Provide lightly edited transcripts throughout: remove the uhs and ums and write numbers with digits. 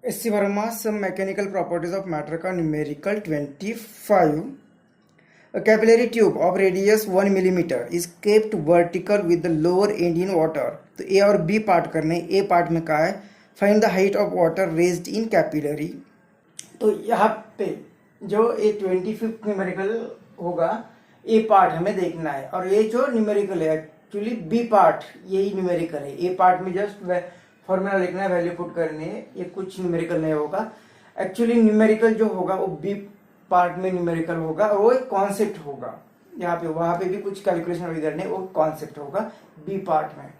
SC. Verma, some mechanical properties of matter का numerical 25. A capillary tube of radius 1 millimeter is kept vertical with the lower end in water. तो ए और B part करने, ए part में कहा है find the height of water raised in capillary. तो यहाँ पे जो ए 25th न्यूमेरिकल होगा, ए पार्ट हमें देखना है, और ये जो न्यूमेरिकल है एक्चुअली बी पार्ट यही न्यूमेरिकल है। ए पार्ट में जस्ट फॉर्मूला लिखना है, वैल्यू पुट करनी है, ये कुछ न्यूमेरिकल नहीं होगा। एक्चुअली न्यूमेरिकल जो होगा वो बी पार्ट में न्यूमेरिकल होगा, और वो एक कॉन्सेप्ट होगा। यहाँ पे वहां पे भी कुछ कैलकुलेशन अभी करने, वो कॉन्सेप्ट होगा बी पार्ट में।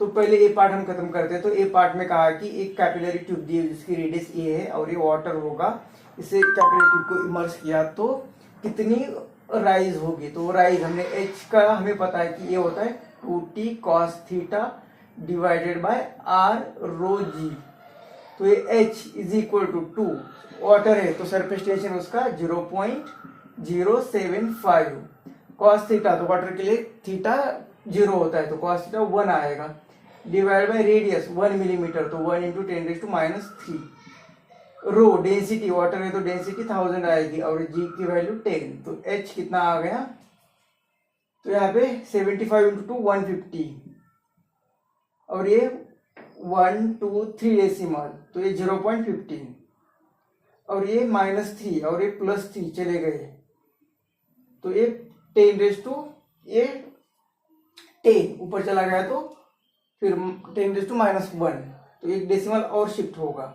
तो पहले ए पार्ट हम खत्म करते हैं। तो ए पार्ट में कहा कि एक कैपिलरी ट्यूब दी है जिसकी रेडियस ए है और ये वाटर होगा। इसे कैपिलरी ट्यूब को इमर्स किया तो कितनी राइज होगी, तो वो राइज हमने एच का हमें पता है कि ये होता है 2t cos theta divided by R rho g. तो ये h is equal to 2, water है तो सरफेस टेंशन उसका 0.075, cos थीटा तो वाटर के लिए थीटा 0 होता है तो cos थीटा 1 आएगा, डिवाइड बाय रेडियस 1 मिलीमीटर तो 1 इंटू 10⁻³ रो डेंसिटी वाटर है तो डेंसिटी 1000 आएगी और जी की वैल्यू 10, तो h कितना आ गया, तो यहाँ पे 75 इंटू 2 150 और ये 1 2 3 डेसिमल तो ये 0.15 और ये -3 और ये +3 चले गए तो ये 10 ऊपर चला गया तो फिर 10⁻⁻1 तो एक डेसिमल और शिफ्ट होगा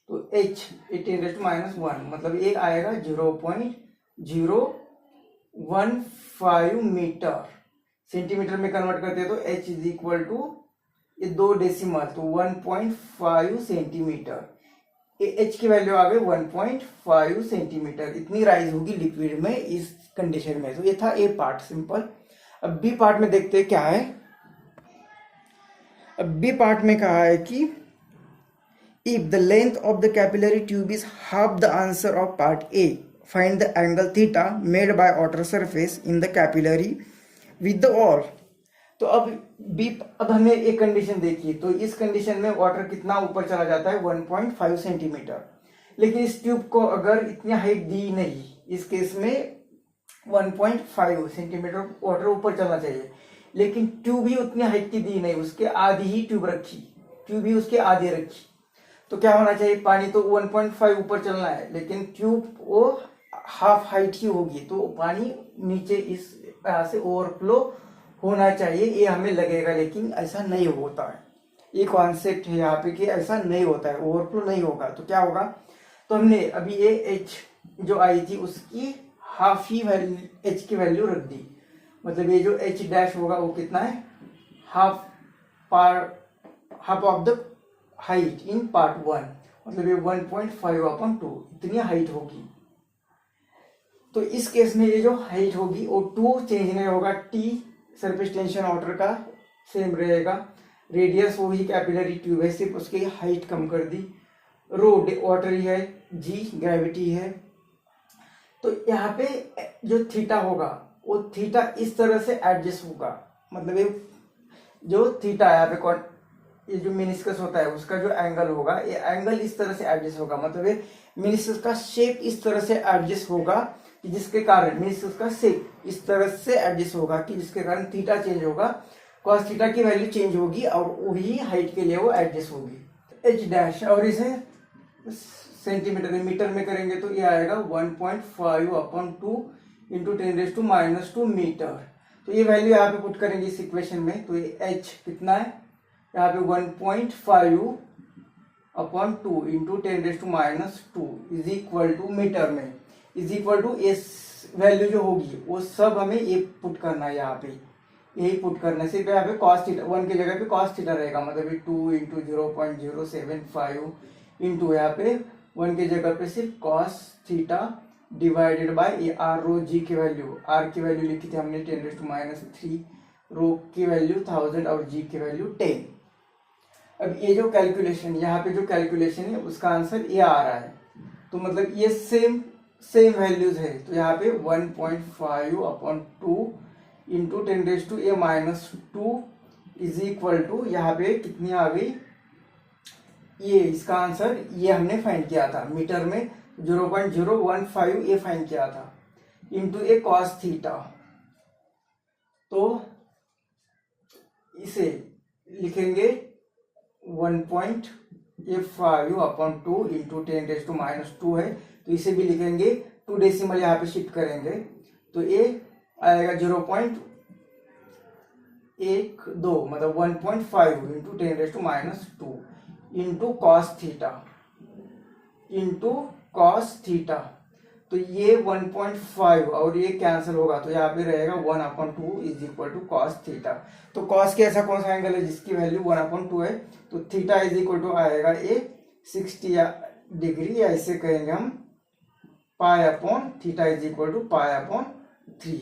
तो h 10⁻⁻1 मतलब ये आएगा 0.015 मीटर। सेंटीमीटर में कन्वर्ट करते हैं तो h इज इक्वल टू ये 2 डेसिमल तो 1.5 सेंटीमीटर। h की वैल्यू आ गई 1.5 सेंटीमीटर। इतनी राइज होगी लिक्विड में इस कंडीशन में। तो ये था ए पार्ट सिंपल। अब बी पार्ट में देखते हैं क्या है। अब बी पार्ट में कहा है कि if the length of the capillary tube is half the answer of part A, find the angle theta made by outer surface in the capillary with the wall. तो अब हमने एक कंडीशन देखी, तो इस कंडीशन में वाटर कितना ऊपर चला जाता है 1.5 सेंटीमीटर, लेकिन इस ट्यूब को अगर इतनी हाइट दी नहीं, इस केस में 1.5 सेंटीमीटर वाटर ऊपर चलना चाहिए, लेकिन ट्यूब ही उतनी हाइट की दी नहीं, उसके आधी ही ट्यूब रखी, ट्यूब ही उसके आधे रखी, तो क्या होना चाहिए, पानी तो 1.5 ऊपर चलना है लेकिन ट्यूब वो हाफ हाइट ही होगी तो पानी नीचे इस तरह से ओवरफ्लो होना चाहिए, ये हमें लगेगा, लेकिन ऐसा नहीं होता है। ये कॉन्सेप्ट है यहाँ पे कि ऐसा नहीं होता है, ओवरफ्लो नहीं होगा। तो क्या होगा, तो हमने अभी ये एच जो आई थी उसकी हाफ ही एच की वैल्यू रख दी, मतलब ये जो एच डैश होगा वो कितना है, half of the height in part 1, मतलब ये 1.5/2 इतनी हाइट होगी। तो इस केस में ये जो हाइट होगी वो 2 चेंज नहीं होगा, टी सरफेस टेंशन वाटर का सेम रहेगा, रेडियस वही कैपिलरी ट्यूब है, सिर्फ उसकी हाइट कम कर दी, रो वाटर ही है, जी ग्रेविटी है। तो यहाँ पे जो थीटा होगा वो थीटा इस तरह से एडजस्ट होगा, मतलब ये जो थीटा यहाँ पे ये जो मेनिस्कस होता है उसका जो एंगल होगा ये एंगल इस तरह से एडजस्ट होगा, मतलब ये मेनिस्कस का शेप इस तरह से एडजस्ट होगा कि जिसके कारण मेनिस्कस का शेप इस तरह से एडजस्ट होगा कि जिसके कारण थीटा चेंज होगा, cos थीटा की वैल्यू चेंज होगी और वही हाइट के लिए वो एडजस्ट होगी एच डैश। और इसे सेंटीमीटर में मीटर में करेंगे तो ये आएगा 1.5/2 इंटू 10⁻² मीटर। तो ये वैल्यू यहाँ पे पुट करेंगे इस इक्वेशन में, तो ये h कितना है यहाँ पे 1.5/2 into 10⁻² is equal to metre में, इज इक्वल टू इस वैल्यू जो होगी वो सब हमें ये पुट करना है, यहाँ पे यही पुट करना है। सिर्फ यहाँ पे cos थीटा 1 की जगह पे cos थीटा रहेगा, मतलब 2 इंटू 0.075 इंटू यहाँ पे 1 की जगह पे सिर्फ cos थीटा डिवाइडेड बाय ये आर रो जी की वैल्यू, आर की वैल्यू लिखी थी हमने 10⁻3, रो की वैल्यू 1000 और जी की वैल्यू 10। अब ये जो कैलकुलेशन यहाँ पे जो कैलकुलेशन है उसका आंसर ये आ रहा है, तो मतलब ये सेम वैल्यूज है, तो यहाँ पे 1.5/2 इंटू 10⁻² इज इक्वल टू यहाँ पे कितनी आ गई ये इसका आंसर ये हमने फाइंड किया था, मीटर में 0.015 ये फाइंड किया था, इंटू ए कॉस थीटा। तो इसे लिखेंगे 1.5/2 इंटू 10⁻² है, तो इसे भी लिखेंगे 2 डेसिमल यहाँ पे शिफ्ट करेंगे, तो ये आएगा 0.12 मतलब 1.5 इंटू 10⁻² इंटू कॉस थीटा। तो ये 1.5 और ये कैंसिल होगा, तो यहाँ पे रहेगा 1/2 is equal to cos theta. तो कॉस के ऐसा कौन सा एंगल है जिसकी वैल्यू 1/2 है, तो थीटा इज इक्वल टू आएगा ये 60 डिग्री, या इसे कहेंगे हम pi upon theta is equal to pi upon 3।